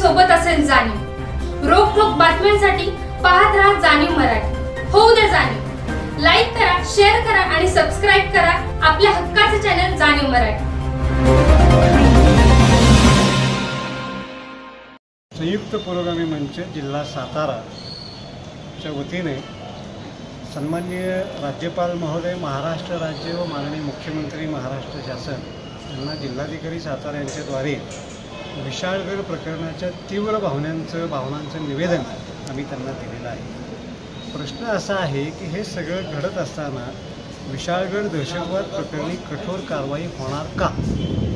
सोबत असेल जाणीव। रोखोक बातम्यांसाठी पाहत राहा जाणीव मराठी। होऊ दे जाणीव। लाईक करा, शेअर करा आणि सबस्क्राइब करा आपल्या हक्काचे चॅनल जाणीव मराठी। संयुक्त पुरोगामी मंच जिल्हा सातारा च्या वतीने सन्माननीय राज्यपाल महोदय, महाराष्ट्र राज्य व माननीय मुख्यमंत्री महाराष्ट्र शासन यांना जिल्हाधिकारी सातारा यांच्याद्वारे विशाळगड प्रकरणाच्या तीव्र भावनांचं निवेदन आम्ही त्यांना दिलेलं आहे। प्रश्न असा आहे की हे सगळं घडत असताना विशाळगड दहशतवाद प्रकरणी कठोर कारवाई होणार का,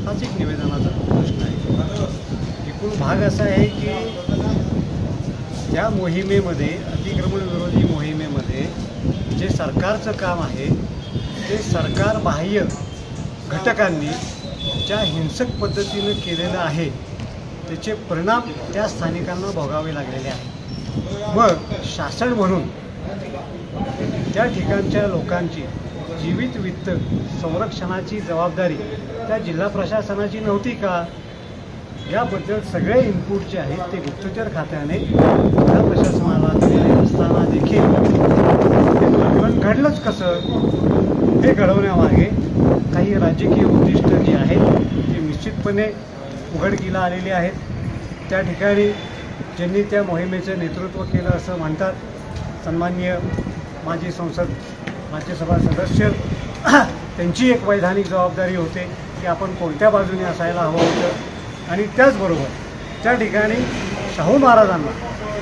हाच एक निवेदनाचा प्रश्न आहे। एकूण भाग असा आहे की त्या मोहिमेमध्ये, अतिक्रमण विरोधी मोहिमेमध्ये जे सरकारचं काम आहे ते सरकार बाह्य घटकांनी ज्या हिंसक पद्धतीनं केलेलं आहे त्याचे परिणाम त्या स्थानिकांना भोगावे लागलेले आहेत। मग शासन म्हणून त्या ठिकाणच्या लोकांची जीवित वित्त संरक्षणाची जबाबदारी त्या जिल्हा प्रशासनाची नव्हती का, याबद्दल सगळे इनपुट जे आहेत ते गुप्तचर खात्याने जिल्हा प्रशासनाला दिलेले असताना देखील ते प्रकरण घडलंच कसं, हे घडवण्यामागे काही राजकीय उद्दिष्ट जी आहेत ती निश्चितपणे उघडकीला आलेली आहेत। त्या ठिकाणी ज्यांनी त्या मोहिमेचं नेतृत्व केलं असं म्हणतात सन्माननीय माजी संसद राज्यसभा सदस्य, त्यांची एक वैधानिक जबाबदारी होते की आपण कोणत्या बाजूने असायला हवं होतं। आणि त्याचबरोबर त्या ठिकाणी शाहू महाराजांना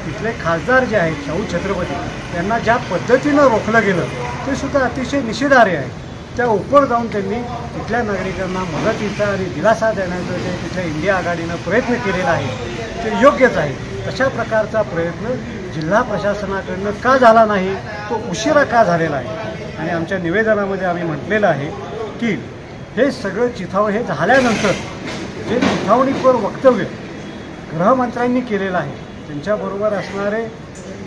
तिथले खासदार जे आहेत शाहू छत्रपती यांना ज्या पद्धतीनं रोखलं गेलं ते सुद्धा अतिशय निषेधार्ह आहे। त्या उपर जाऊन त्यांनी तिथल्या नागरिकांना मदतीचा आणि दिलासा देण्याचा जे तिथल्या इंडिया आघाडीनं प्रयत्न केलेला आहे ते योग्यच आहे। तशा प्रकारचा प्रयत्न जिल्हा प्रशासनाकडनं का झाला नाही, तो उशिरा का झालेला आहे। आणि आमच्या निवेदनामध्ये आम्ही म्हटलेलं आहे की हे सगळं हे झाल्यानंतर जे चिथावणीपर वक्तव्य गृहमंत्र्यांनी केलेलं आहे, त्यांच्याबरोबर असणारे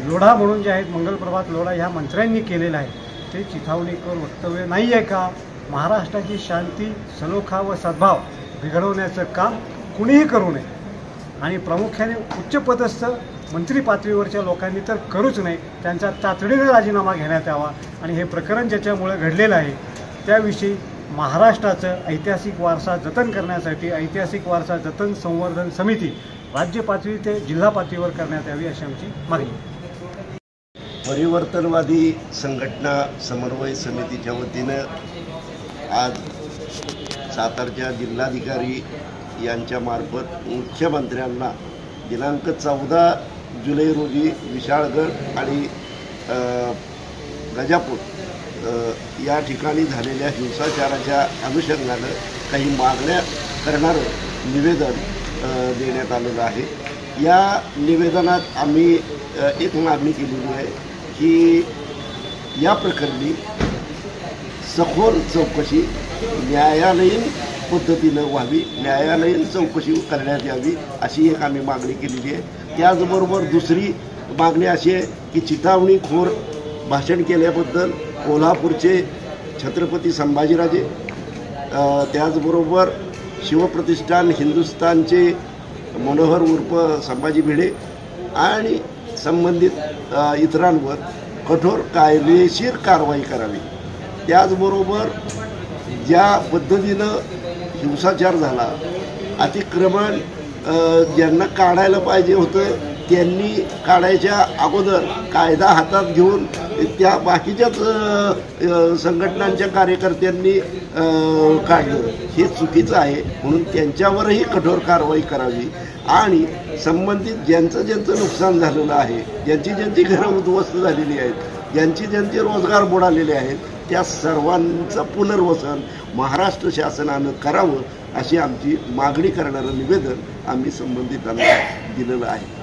लोढा म्हणून जे आहेत मंगलप्रभात लोढा ह्या मंत्र्यांनी केलेलं आहे, ते चिथावणीपर वक्तव्य नाही आहे का। महाराष्ट्राची शांती, सलोखा व सद्भाव बिघडवण्याचं काम कुणीही करू नये आणि प्रामुख्याने उच्चपदस्थ मंत्री पातळीवरच्या लोकांनी तर करूच नाही, त्यांचा तातडीने राजीनामा घेण्यात यावा। आणि हे प्रकरण ज्याच्यामुळे घडलेलं आहे त्याविषयी महाराष्ट्राचं ऐतिहासिक वारसा जतन करण्यासाठी ऐतिहासिक वारसा जतन संवर्धन समिती राज्य पातळी ते जिल्हा पातळीवर करण्यात यावी अशी आमची मागणी। परिवर्तनवादी संघटना समन्वय समितीच्या वतीनं आज सातारच्या जिल्हाधिकारी यांच्यामार्फत मुख्यमंत्र्यांना दिनांक 14 जुलै रोजी विशाळगड आणि गजापूर या ठिकाणी झालेल्या हिंसाचाराच्या अनुषंगानं काही मागण्या करणारं निवेदन देण्यात आलेलं आहे। या निवेदनात आम्ही एक मागणी केलेली आहे की या प्रकरणी सखोल चौकशी न्यायालयीन पद्धतीनं व्हावी, न्यायालयीन चौकशी करण्यात यावी अशी एक आम्ही मागणी केलेली आहे। त्याचबरोबर दुसरी मागणी अशी आहे की चिथावणीखोर भाषण केल्याबद्दल कोल्हापूरचे छत्रपती संभाजीराजे, त्याचबरोबर शिवप्रतिष्ठान हिंदुस्थानचे मनोहर उर्फ संभाजी भिडे आणि संबंधित इतरांवर कठोर कायदेशीर कारवाई करावी। त्याचबरोबर ज्या पद्धतीनं हिंसाचार झाला, अतिक्रमण ज्यांना काढायला पाहिजे होतं त्यांनी काढायच्या अगोदर कायदा हातात घेऊन त्या बाकीच्याच संघटनांच्या कार्यकर्त्यांनी काढलं, हे चुकीचं आहे। म्हणून त्यांच्यावरही कठोर कारवाई करावी आणि संबंधित ज्यांचं नुकसान झालेलं आहे, ज्यांची घरं उद्ध्वस्त झालेली आहेत, ज्यांचे रोजगार बुडालेले आहेत, त्या सर्वांचं पुनर्वसन महाराष्ट्र शासनानं करावं अशी आमची मागणी करणारं निवेदन आम्ही संबंधितांना दिलेलं आहे।